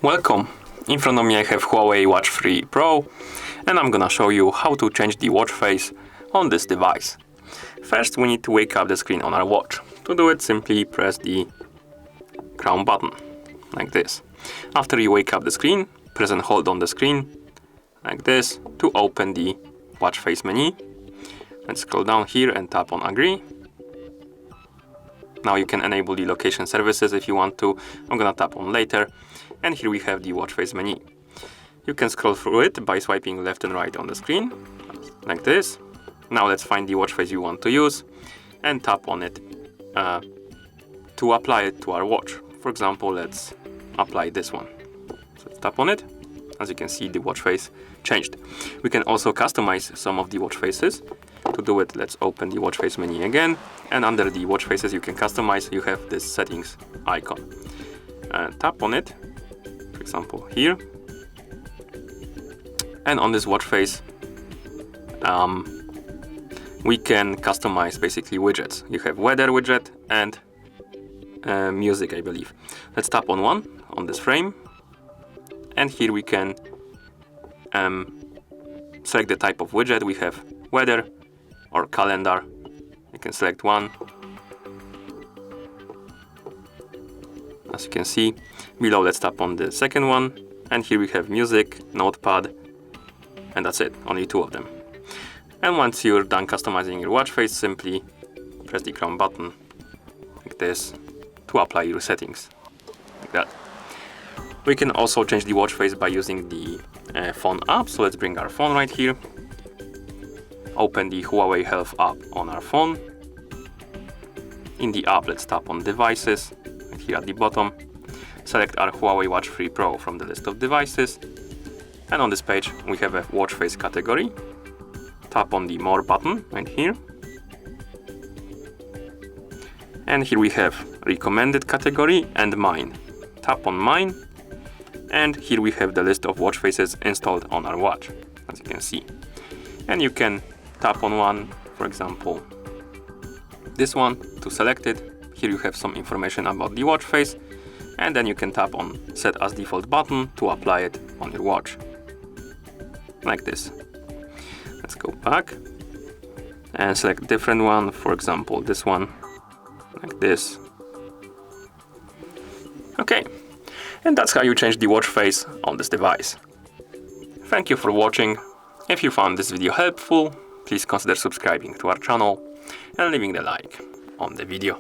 Welcome! In front of me I have HUAWEI Watch 3 Pro, and I'm gonna show you how to change the watch face on this device. First we need to wake up the screen on our watch. To do it, simply press the crown button, like this. After you wake up the screen, press and hold on the screen, like this, to open the watch face menu. Let's scroll down here and tap on agree. Now you can enable the location services if you want to. I'm gonna tap on later. And here we have the watch face menu. You can scroll through it by swiping left and right on the screen, like this. Now let's find the watch face you want to use and tap on it to apply it to our watch. For example, let's apply this one. So let's tap on it. As you can see, the watch face changed. We can also customize some of the watch faces. To do it, let's open the watch face menu again. And under the watch faces you can customize, you have this settings icon. Tap on it. For example, here, and on this watch face we can customize basically widgets. You have weather widget and music, I believe. Let's tap on one on this frame, and here we can select the type of widget. We have weather or calendar. You can select one. As you can see below, let's tap on the second one, and here we have music, notepad, and that's it, only two of them. And once you're done customizing your watch face, simply press the crown button like this to apply your settings, like that. We can also change the watch face by using the phone app. So let's bring our phone right here, open the HUAWEI Health app on our phone. In the app, let's tap on devices. Here at the bottom, select our HUAWEI Watch 3 Pro from the list of devices, and on this page we have a watch face category. Tap on the more button right here, and here we have recommended category and mine. Tap on mine, and here we have the list of watch faces installed on our watch, as you can see. And you can tap on one, for example this one, to select it. Here you have some information about the watch face, and then you can tap on set as default button to apply it on your watch, like this. Let's go back and select a different one, for example this one, like this. Okay, and that's how you change the watch face on this device. Thank you for watching. If you found this video helpful, please consider subscribing to our channel and leaving a like on the video.